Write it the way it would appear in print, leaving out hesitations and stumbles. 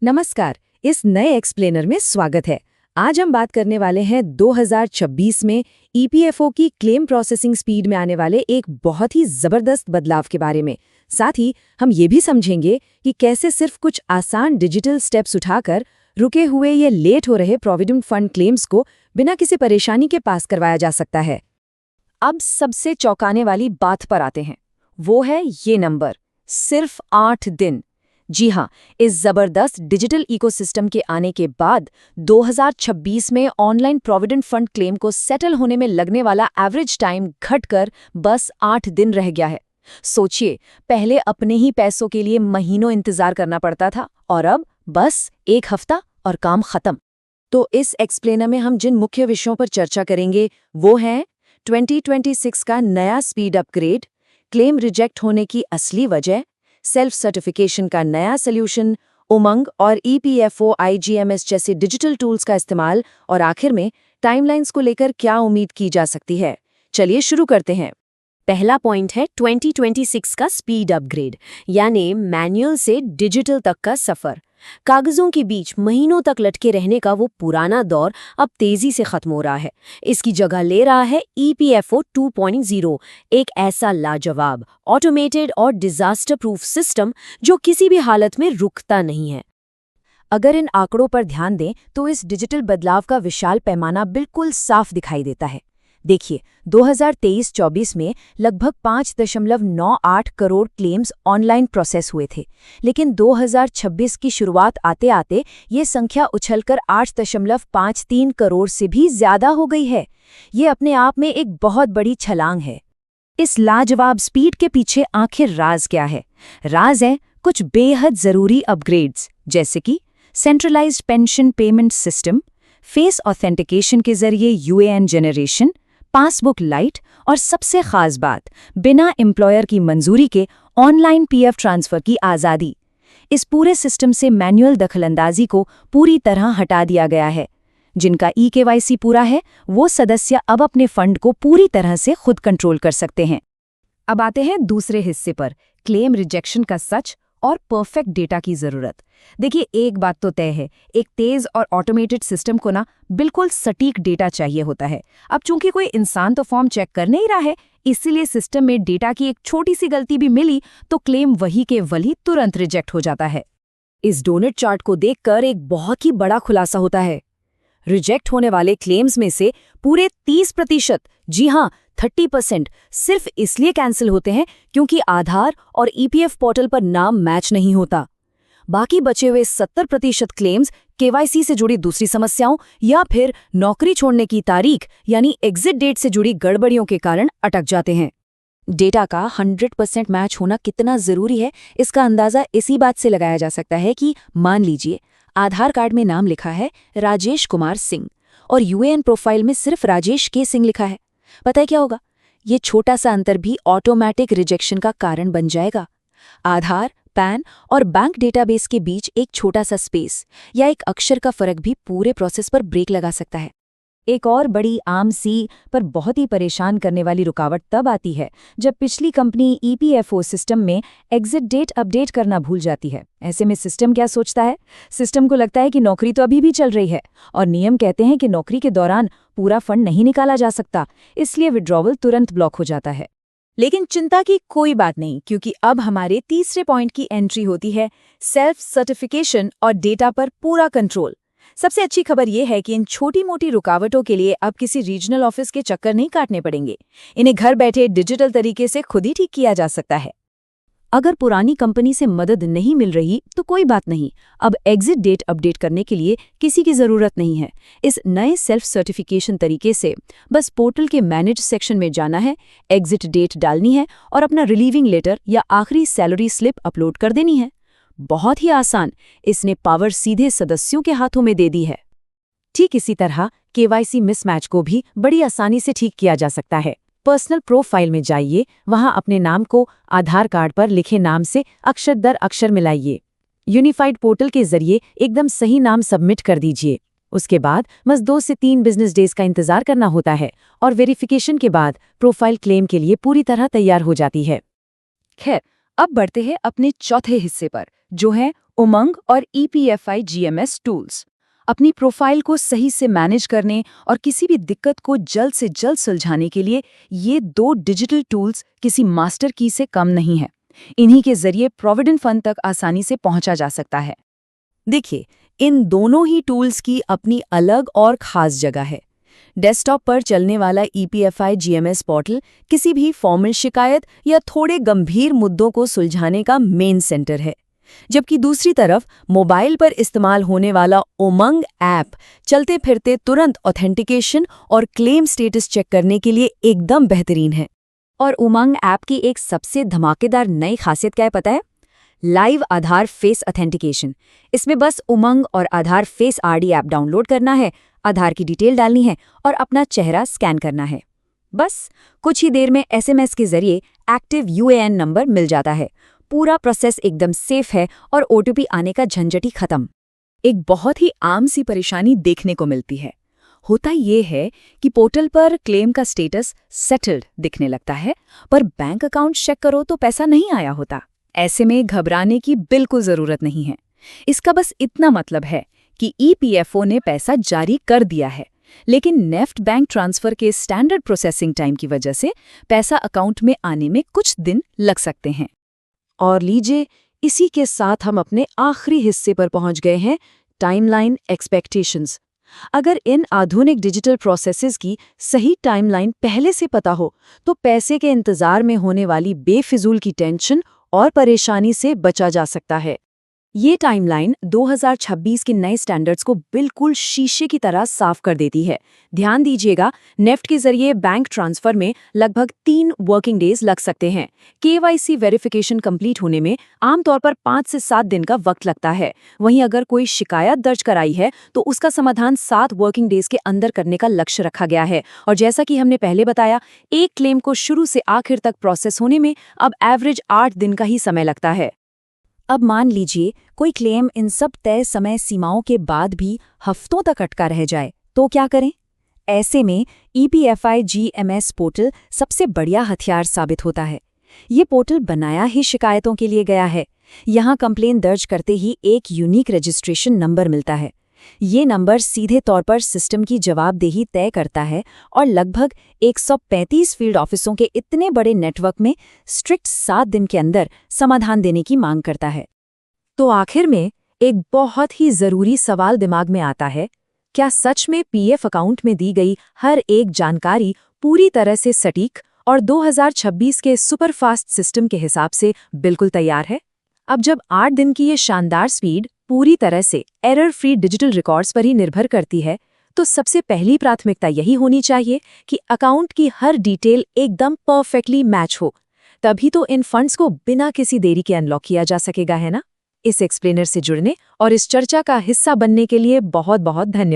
नमस्कार। इस नए एक्सप्लेनर में स्वागत है। आज हम बात करने वाले हैं 2026 में ईपीएफओ की क्लेम प्रोसेसिंग स्पीड में आने वाले एक बहुत ही जबरदस्त बदलाव के बारे में। साथ ही हम ये भी समझेंगे कि कैसे सिर्फ कुछ आसान डिजिटल स्टेप्स उठाकर रुके हुए या लेट हो रहे प्रोविडेंट फंड क्लेम्स को बिना किसी परेशानी के पास करवाया जा सकता है। अब सबसे चौंकाने वाली बात पर आते हैं। वो है ये नंबर, सिर्फ 8 दिन। जी हाँ, इस जबरदस्त डिजिटल इकोसिस्टम के आने के बाद 2026 में ऑनलाइन प्रोविडेंट फंड क्लेम को सेटल होने में लगने वाला एवरेज टाइम घटकर बस 8 दिन रह गया है। सोचिए, पहले अपने ही पैसों के लिए महीनों इंतजार करना पड़ता था और अब बस 1 हफ्ता और काम खत्म। तो इस एक्सप्लेनर में हम जिन मुख्य विषयों पर चर्चा करेंगे वो हैं 2026 का नया स्पीड अपग्रेड, क्लेम रिजेक्ट होने की असली वजह, सेल्फ सर्टिफिकेशन का नया सॉल्यूशन, उमंग और ईपीएफओ आईजीएमएस जैसे डिजिटल टूल्स का इस्तेमाल और आखिर में टाइमलाइंस को लेकर क्या उम्मीद की जा सकती है। चलिए शुरू करते हैं। पहला पॉइंट है 2026 का स्पीड अपग्रेड, यानी मैनुअल से डिजिटल तक का सफर। कागजों के बीच महीनों तक लटके रहने का वो पुराना दौर अब तेजी से खत्म हो रहा है। इसकी जगह ले रहा है ईपीएफओ 2.0, एक ऐसा लाजवाब, ऑटोमेटेड और डिजास्टर प्रूफ सिस्टम जो किसी भी हालत में रुकता नहीं है। अगर इन आंकड़ों पर ध्यान दें तो इस डिजिटल बदलाव का विशाल पैमाना बिल्कुल साफ दिखाई देता है। देखिए, 2023-24 में लगभग 5.98 करोड़ क्लेम्स ऑनलाइन प्रोसेस हुए थे, लेकिन 2026 की शुरुआत आते आते ये संख्या उछलकर 8.53 करोड़ से भी ज्यादा हो गई है। ये अपने आप में एक बहुत बड़ी छलांग है। इस लाजवाब स्पीड के पीछे आखिर राज क्या है? राज है कुछ बेहद जरूरी अपग्रेड्स, जैसे कि centralised pension payment system, face authentication के जरिए यूएएन जनरेशन, पासबुक लाइट और सबसे खास बात, बिना एम्प्लॉयर की मंजूरी के ऑनलाइन पीएफ ट्रांसफर की आज़ादी। इस पूरे सिस्टम से मैनुअल दखलंदाजी को पूरी तरह हटा दिया गया है। जिनका ईकेवाईसी पूरा है वो सदस्य अब अपने फंड को पूरी तरह से खुद कंट्रोल कर सकते हैं। अब आते हैं दूसरे हिस्से पर, क्लेम रिजेक्शन का सच और परफेक्ट डेटा की जरूरत। देखिए, एक बात तो तय है, एक तेज और ऑटोमेटेड सिस्टम को ना बिल्कुल सटीक डेटा चाहिए होता है। अब चूंकि कोई इंसान तो फॉर्म चेक कर नहीं रहा है, इसीलिए सिस्टम में डेटा की एक छोटी सी गलती भी मिली तो क्लेम वही के वही तुरंत रिजेक्ट हो जाता है। इस डोनट चार्ट को देखकर एक बहुत ही बड़ा खुलासा होता है। रिजेक्ट होने वाले क्लेम्स में से पूरे 30%, जी हाँ 30%, सिर्फ इसलिए कैंसिल होते हैं क्योंकि आधार और ईपीएफ पोर्टल पर नाम मैच नहीं होता। बाकी बचे हुए 70% क्लेम्स केवाईसी से जुड़ी दूसरी समस्याओं या फिर नौकरी छोड़ने की तारीख यानी एग्जिट डेट से जुड़ी गड़बड़ियों के कारण अटक जाते हैं। डेटा का 100% मैच होना कितना जरूरी है, इसका अंदाजा इसी बात से लगाया जा सकता है कि मान लीजिए आधार कार्ड में नाम लिखा है राजेश कुमार सिंह और यूएएन प्रोफाइल में सिर्फ राजेश के सिंह लिखा है। पता है क्या होगा? ये छोटा सा अंतर भी ऑटोमेटिक रिजेक्शन का कारण बन जाएगा। आधार, पैन और बैंक डेटाबेस के बीच एक छोटा सा स्पेस या एक अक्षर का फर्क भी पूरे प्रोसेस पर ब्रेक लगा सकता है। एक और बड़ी आम सी पर बहुत ही परेशान करने वाली रुकावट तब आती है जब पिछली कंपनी ईपीएफओ सिस्टम में एग्जिट डेट अपडेट करना भूल जाती है। ऐसे में सिस्टम क्या सोचता है? सिस्टम को लगता है कि नौकरी तो अभी भी चल रही है और नियम कहते हैं कि नौकरी के दौरान पूरा फंड नहीं निकाला जा सकता, इसलिए विड्रॉवल तुरंत ब्लॉक हो जाता है। लेकिन चिंता की कोई बात नहीं, क्योंकि अब हमारे तीसरे पॉइंट की एंट्री होती है सेल्फ सर्टिफिकेशन और डेटा पर पूरा कंट्रोल। सबसे अच्छी खबर यह है कि इन छोटी मोटी रुकावटों के लिए अब किसी रीजनल ऑफिस के चक्कर नहीं काटने पड़ेंगे। इन्हें घर बैठे डिजिटल तरीके से खुद ही ठीक किया जा सकता है। अगर पुरानी कंपनी से मदद नहीं मिल रही तो कोई बात नहीं, अब एग्जिट डेट अपडेट करने के लिए किसी की जरूरत नहीं है। इस नए सेल्फ सर्टिफिकेशन तरीके से बस पोर्टल के मैनेज सेक्शन में जाना है, एग्जिट डेट डालनी है और अपना रिलीविंग लेटर या आखिरी सैलरी स्लिप अपलोड कर देनी है। बहुत ही आसान, इसने पावर सीधे सदस्यों के हाथों में दे दी है। ठीक इसी तरह केवाईसी मिसमैच को भी बड़ी आसानी से ठीक किया जा सकता है। पर्सनल प्रोफाइल में जाइए, वहां अपने नाम को आधार कार्ड पर लिखे नाम से अक्षर दर अक्षर मिलाइए। यूनिफाइड पोर्टल के जरिए एकदम सही नाम सबमिट कर दीजिए। उसके बाद बस 2 से 3 बिजनेस डेज का इंतजार करना होता है और वेरिफिकेशन के बाद प्रोफाइल क्लेम के लिए पूरी तरह तैयार हो जाती है। खैर, अब बढ़ते हैं अपने चौथे हिस्से पर, जो है उमंग और EPFI GMS टूल्स अपनी प्रोफाइल को सही से मैनेज करने और किसी भी दिक्कत को जल्द से जल्द सुलझाने के लिए ये 2 डिजिटल टूल्स किसी मास्टर की से कम नहीं है। इन्हीं के जरिए प्रोविडेंट फंड तक आसानी से पहुंचा जा सकता है। देखिए, इन दोनों ही टूल्स की अपनी अलग और खास जगह है। डेस्कटॉप पर चलने वाला EPFI GMS पोर्टल किसी भी फॉर्मल शिकायत या थोड़े गंभीर मुद्दों को सुलझाने का मेन सेंटर है, जबकि दूसरी तरफ मोबाइल पर इस्तेमाल होने वाला उमंग ऐप चलते फिरते तुरंत ऑथेंटिकेशन और क्लेम स्टेटस चेक करने के लिए एकदम बेहतरीन है। और उमंग ऐप की एक सबसे धमाकेदार नई खासियत क्या है पता है? लाइव आधार फेस ऑथेंटिकेशन। इसमें बस उमंग और आधार फेस RD ऐप डाउनलोड करना है, आधार की डिटेल डालनी है और अपना चेहरा स्कैन करना है। बस कुछ ही देर में SMS के जरिए एक्टिव UAN नंबर मिल जाता है। पूरा प्रोसेस एकदम सेफ है और OTP आने का झंझट ही खत्म। एक बहुत ही आम सी परेशानी देखने को मिलती है। होता ये है कि पोर्टल पर क्लेम का स्टेटस सेटल्ड दिखने लगता है, पर बैंक अकाउंट चेक करो तो पैसा नहीं आया होता। ऐसे में घबराने की बिल्कुल जरूरत नहीं है। इसका बस इतना मतलब है कि EPFO ने पैसा जारी कर दिया है, लेकिन नेफ्ट बैंक ट्रांसफर के स्टैंडर्ड प्रोसेसिंग टाइम की वजह से पैसा अकाउंट में आने में कुछ दिन लग सकते हैं। और लीजिए, इसी के साथ हम अपने आखिरी हिस्से पर पहुंच गए हैं, टाइमलाइन एक्सपेक्टेशंस। अगर इन आधुनिक डिजिटल प्रोसेसेस की सही टाइमलाइन पहले से पता हो, तो पैसे के इंतजार में होने वाली बेफिजूल की टेंशन और परेशानी से बचा जा सकता है। ये टाइमलाइन 2026 के नए स्टैंडर्ड्स को बिल्कुल शीशे की तरह साफ कर देती है। ध्यान दीजिएगा, नेफ्ट के जरिए बैंक ट्रांसफर में लगभग 3 वर्किंग डेज लग सकते हैं। KYC वेरिफिकेशन कंप्लीट होने में आमतौर पर 5 से 7 दिन का वक्त लगता है। वहीं अगर कोई शिकायत दर्ज कराई है तो उसका समाधान 7 वर्किंग डेज के अंदर करने का लक्ष्य रखा गया है। और जैसा कि हमने पहले बताया, एक क्लेम को शुरू से आखिर तक प्रोसेस होने में अब एवरेज 8 दिन का ही समय लगता है। अब मान लीजिए कोई क्लेम इन सब तय समय सीमाओं के बाद भी हफ्तों तक अटका रह जाए, तो क्या करें? ऐसे में EPFI GMS पोर्टल सबसे बढ़िया हथियार साबित होता है। ये पोर्टल बनाया ही शिकायतों के लिए गया है। यहाँ कंप्लेन दर्ज करते ही एक यूनिक रजिस्ट्रेशन नंबर मिलता है। ये नंबर सीधे तौर पर सिस्टम की जवाबदेही तय करता है और लगभग 135 फील्ड ऑफिसों के इतने बड़े नेटवर्क में स्ट्रिक्ट 7 दिन के अंदर समाधान देने की मांग करता है। तो आखिर में एक बहुत ही जरूरी सवाल दिमाग में आता है, क्या सच में PF अकाउंट में दी गई हर एक जानकारी पूरी तरह से सटीक और 2026 के सुपरफास्ट सिस्टम के हिसाब से बिल्कुल तैयार है? अब जब 8 दिन की ये शानदार स्पीड पूरी तरह से एरर फ्री डिजिटल रिकॉर्ड्स पर ही निर्भर करती है, तो सबसे पहली प्राथमिकता यही होनी चाहिए कि अकाउंट की हर डिटेल एकदम परफेक्टली मैच हो। तभी तो इन फंड्स को बिना किसी देरी के अनलॉक किया जा सकेगा, है ना? इस एक्सप्लेनर से जुड़ने और इस चर्चा का हिस्सा बनने के लिए बहुत बहुत धन्यवाद।